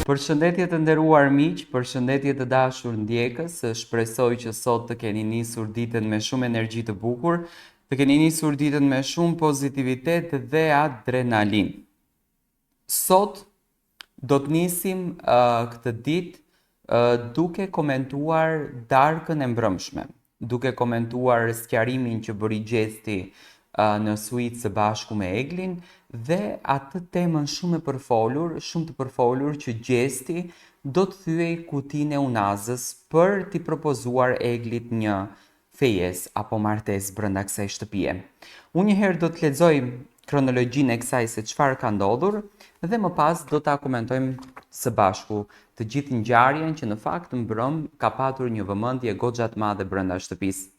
Përshëndetje të nderuar miq, përshëndetje të dashur ndjekës, shpresoj që sot të keni nisur ditën me shumë energji të bukur, të keni nisur ditën me shumë pozitivitet dhe adrenalin. Sot do të nisim këtë ditë duke komentuar darkën e mbrëmshme, duke komentuar sqarimin që bëri Gjesti në suit së bashku me Eglin dhe atë temën shumë të përfolur që Gjesti do të thyej kutinë e unazës për t'i propozuar Eglit një fejes apo martesë brenda kësaj shtëpie. Unë njëherë do të lexoj kronologjinë e kësaj se çfarë ka ndodhur dhe më pas do ta komentojmë së bashku të gjithë ngjarjen që në fakt mbrëm ka patur një vëmendje goxha të madhe brenda shtëpisë.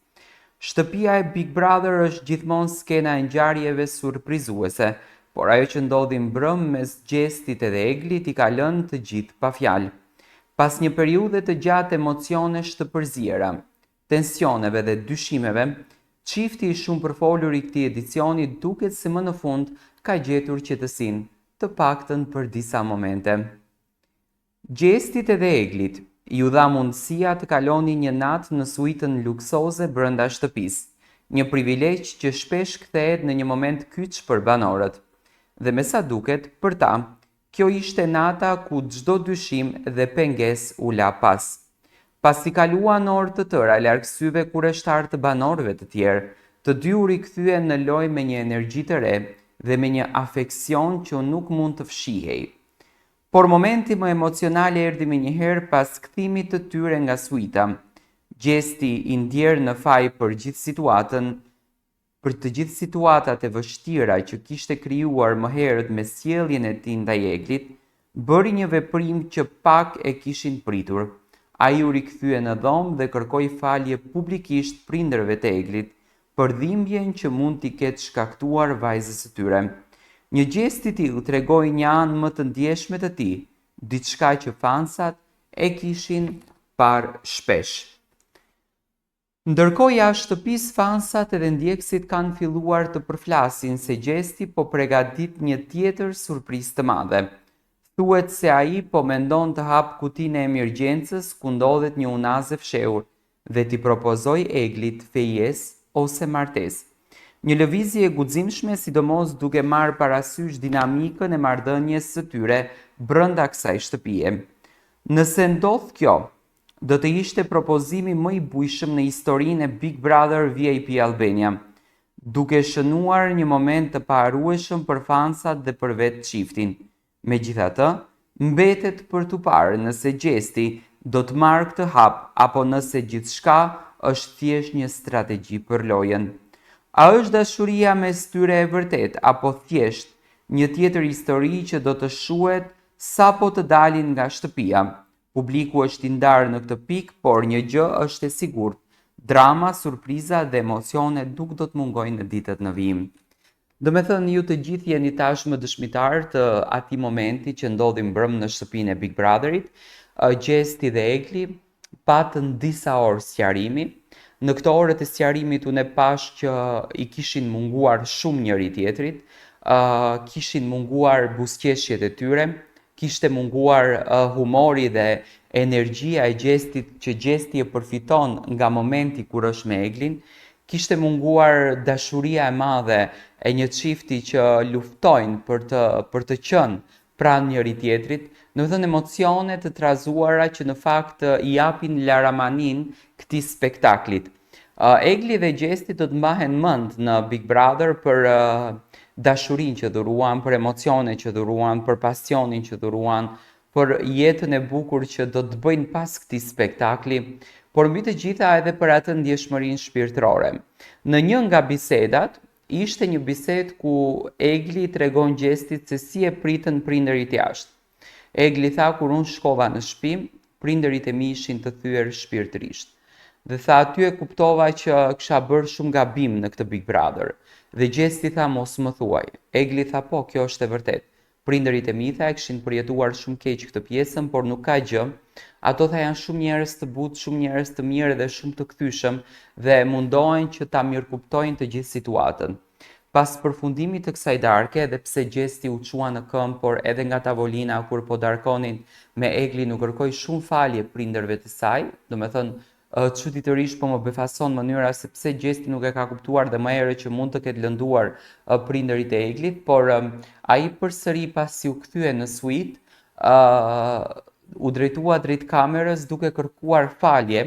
Shtëpia e Big Brother është gjithmonë skena e ngjarjeve surprizuese, por ajo që ndodhi mbrëm mes Gjestit edhe Eglit i ka lënë të gjithë pa fjalë. Pas një periudhe të gjatë emocionesh të përziera, tensioneve dhe dyshimeve, çifti i shumë përfolur i këtij edicioni duket se më në fund ka gjetur qetësinë, të paktën për disa momente. Gjestit edhe Eglit ju dha mundësia të kaloni një natë në suitën luksoze brenda shtëpisë, një privilegj që shpesh kthehet në një moment kyç për banorët. Dhe me sa duket, për ta, kjo ishte nata ku çdo dyshim dhe pengesë u la pas. Pasi kaluan orë të tëra larg syve kurreshtar të banorëve të tjerë, të dy u rikthyen në lojë me një energji të re dhe me një afeksion që nuk mund të fshihej. Por momenti më emocional erdhi menjëherë pas kthimit të tyre nga suita. Gjesti i ndjerë në faj për të gjithë situatat e vështira që kishte krijuar më herët me sjelljen e tij ndaj Eglit, bëri një veprim që pak e kishin pritur. Ai u rikthye në dhomë dhe kërkoi falje publikisht prindërve të Eglit për dhimbjen që mund t'i ketë shkaktuar vajzës së tyre. Një gjest i tillë tregoi një anë më të ndjeshme të tij, diçka që fansat e kishin parë shpesh. Ndërkohë jashtë shtëpisë fansat edhe ndjekësit kanë filluar të përflasin se Gjesti po përgatit një tjetër surprizë të madhe. Thuhet se ai po mendon të hap kutinë e emergjencës ku ndodhet një unazë fshehur dhe t'i propozoj Eglit fejes ose martesë. Një lëvizje e guximshme, sidomos duke marrë parasysh dinamikën e marrëdhënies së tyre brenda kësaj shtëpie. Nëse ndodh kjo, do të ishte propozimi më i bujshëm në historinë e Big Brother VIP Albania, duke shënuar një moment të paharrueshëm për fansat dhe për vetë çiftin. Megjithatë, mbetet për t'u parë nëse Gjesti do të marrë këtë hap apo nëse gjithçka është thjesht një strategji për lojën. A është dashuria mes tyre e vërtet apo thjesht një tjetër histori që do të shuhet sapo të dalin nga shtëpia? Publiku është i ndarë në këtë pikë, por një gjë është e sigurt: drama, surpriza dhe emocione nuk do të mungojnë në ditët në vijim. Do me thënë, ju të gjithë jeni tashmë dëshmitar të atij momenti që ndodhi mbrëm në shtëpinë e Big Brotherit. Gjesti dhe Egli patën disa orë sqarimi. Në këto orët e sqarimit unë e pash që i kishin munguar shumë njëri tjetrit, kishin munguar buzëqeshjet e tyre, kishte munguar humori dhe energjia e Gjestit që Gjesti e përfiton nga momenti kur është me Eglin, kishte munguar dashuria e madhe e një çifti që luftojnë për të qenë pranë njëri tjetrit, në thënë emocione të trazuara që në fakt i japin laramanin këtij spektaklit. Egli dhe Gjesti do të mbahen mend në Big Brother për dashurinë që dhuruan, për emocionet që dhuruan, për pasionin që dhuruan, për jetën e bukur që do të bëjnë pas këtij spektakli, por mbi të gjitha edhe për atë ndjeshmërinë shpirtërore. Në një nga bisedat ishte një bisedë ku Egli tregon Gjestit se si e pritën prindërit jashtë. Egli tha: kur unë shkova në shtëpi, prindërit e mi ishin të thyer shpirtërisht. Dhe tha: aty e kuptova që kisha bërë shumë gabim në këtë Big Brother. Dhe Gjesti tha: mos më thuaj. Egli tha: po, kjo është e vërtet. Prindërit e mi tha e kishin përjetuar shumë keq këtë pjesën, por nuk ka gjë. Ato tha janë shumë njerëz të butë, shumë njerëz të mirë dhe shumë të kthyeshëm dhe mundohen që ta mirëkuptojnë të gjithë situatën. Pas përfundimit të kësaj darke, edhe pse gjesti u çua në këmbë, por edhe nga tavolina kur po darkonin me Eglin u kërkoi shumë falje prindërve të saj, domethënë çuditërisht po më befason mënyra se pse gjesti nuk e ka kuptuar dhe më herët që mund të ketë lënduar prindërit e Eglit, por ai përsëri pasi u kthye në suite, u drejtua drejt kamerës duke kërkuar falje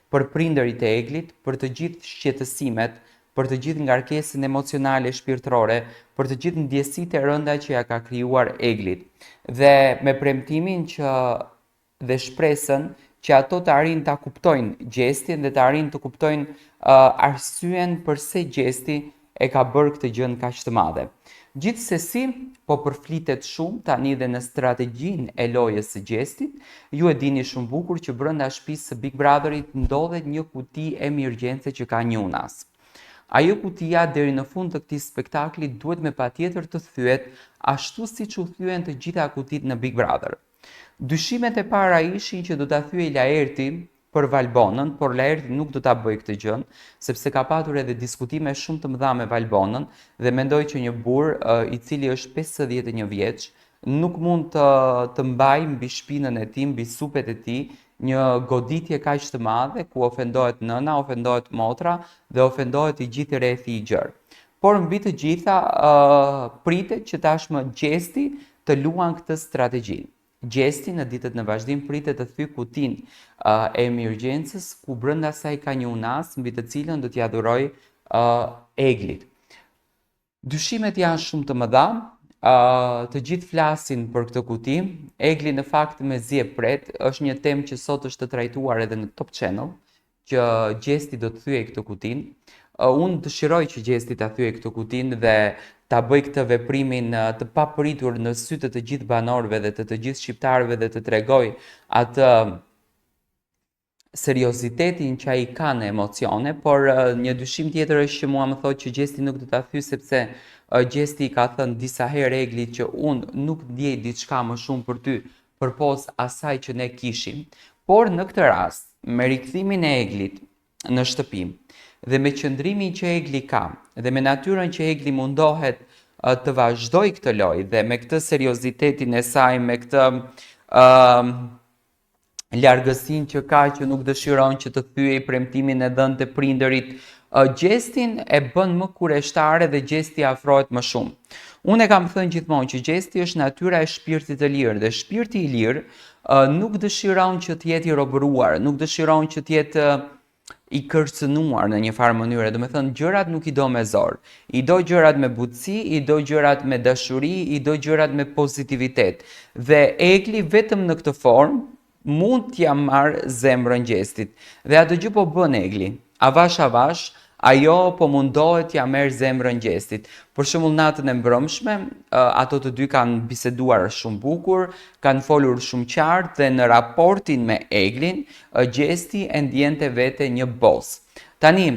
për prindërit e Eglit, për të gjithë shqetësimet, për të gjithë ngarkesën emocionale shpirtërore, për të gjithë ndjesitë e rënda që ja ka krijuar Eglit. Dhe me premtimin dhe shpresën që ato të arrijnë ta kuptojnë gjestin dhe të arrijnë të kuptojnë arsyen pse gjesti e ka bërë këtë gjë kaq të madhe. Gjithsesi, po përflitet shumë tani dhe në strategjinë e lojës së gjestit. Ju e dini shumë bukur që brenda shtëpisë së Big Brotherit ndodhet një kuti emergjence që ka një unas. Ajo kutia deri në fund të këtij spektakli duhet me patjetër të thyet ashtu siç u thyen të gjitha kutitë në Big Brother. Dyshimet e para ishin që do ta thyej Laerti për Valbonën, por Laerti nuk do ta bëjë këtë gjë, sepse ka patur edhe diskutime shumë të mëdha me Valbonën dhe mendoi që një burr i cili është 51 vjeç nuk mund të mbajë mbi shpinën e tij, mbi supet e tij, një goditje kaq të madhe ku ofendohet nëna, ofendohet motra dhe ofendohet i gjithë rrethi i gjerë. Por mbi të gjitha pritet që tashmë gjesti të luan këtë strategji. Gjesti në ditët në vazhdim pritet të thyej kutinë e emergjencës ku brenda saj ka një unas mbi të cilën do t'ia dhuroj Eglit. Dyshimet janë shumë të mëdha. Të gjithë flasin për këtë kuti. Egli në fakt mezi e pret, është një temë që sot është të trajtuar edhe në Top Channel, që gjesti do të thyej këtë kutin. Unë dëshiroj që gjesti ta thyej këtë kutin dhe ta bëj këtë veprimin të papritur në sytë të gjithë banorëve dhe të gjithë shqiptarëve dhe të tregoj atë seriozitetin që ai ka në emocione, por një dyshim tjetër është që mua më thotë që gjesti nuk do ta thyej sepse gjesti ka thënë disa herë Eglit që unë nuk ndjej diçka më shumë për ty përpos asaj që ne kishim. Por në këtë rast, me rikthimin e Eglit në shtëpi dhe me qëndrimin që Egli ka dhe me natyrën që Egli mundohet të vazhdoj këtë lojë dhe me këtë seriozitetin e saj, me këtë largësinë që ka që nuk dëshiron që të thyej premtimin e dhënë te prindërit, gjestin e bën më kurreshtare dhe gjesti afrohet më shumë. Unë e kam thënë gjithmonë që gjesti është natyra e shpirtit të lirë dhe shpirti i lirë nuk dëshiron që të jetë i robëruar, nuk dëshiron që të jetë i kërcënuar në një farë mënyre. Do të thënë gjërat nuk i do me zor. I do gjërat me butësi, i do gjërat me dashuri, i do gjërat me pozitivitet. Dhe Egli vetëm në këtë formë mund t'ja marrë zemrën gjestit. Dhe atë gjë po bën Egli. Avash, ajo po mundohet t'ja merr zemrën gjestit. Për shembull natën e mbrëmshme, ato të dy kanë biseduar shumë bukur, kanë folur shumë qartë dhe në raportin me Eglin, gjesti e ndjente vete një bos. Tani,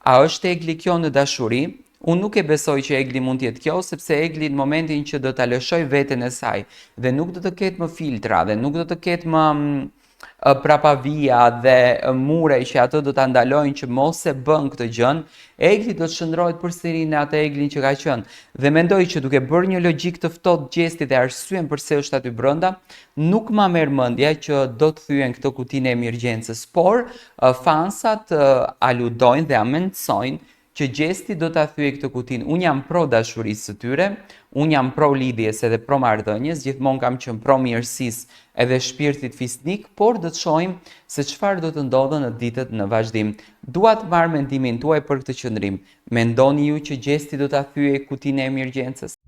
a është Egli kjo në dashuri? Unë nuk e besoj që Egli mund t'jetë kjo, sepse Egli në momentin që do t'a lëshoj veten e saj dhe nuk do të ketë më filtra dhe nuk do të ketë më prapavia dhe mure që ato do t'a ndalojnë që mos e bën këtë gjën, Egli do të shndrohet përsëri në atë Eglin që ka qenë. Dhe mendoj që duke bërë një logjik të ftohtë gjesti dhe arsyen pse është aty brenda, nuk ma merr mendja që do të thyen këtë kutinë e emergjencës, por fansat aludojnë dhe amendsojnë që gjesti do ta thyej këtë kutinë. Unë jam pro dashurisë së tyre, unë jam pro lidhjes edhe pro marrëdhënies, gjithmonë kam qenë pro mirësisë edhe shpirtit fisnik, por do të shohim se çfarë do të ndodhë në ditët në vazhdim. Dua të marr mendimin tuaj për këtë qendrim. Mendoni ju që gjesti do ta thyej kutinë e emergjencës?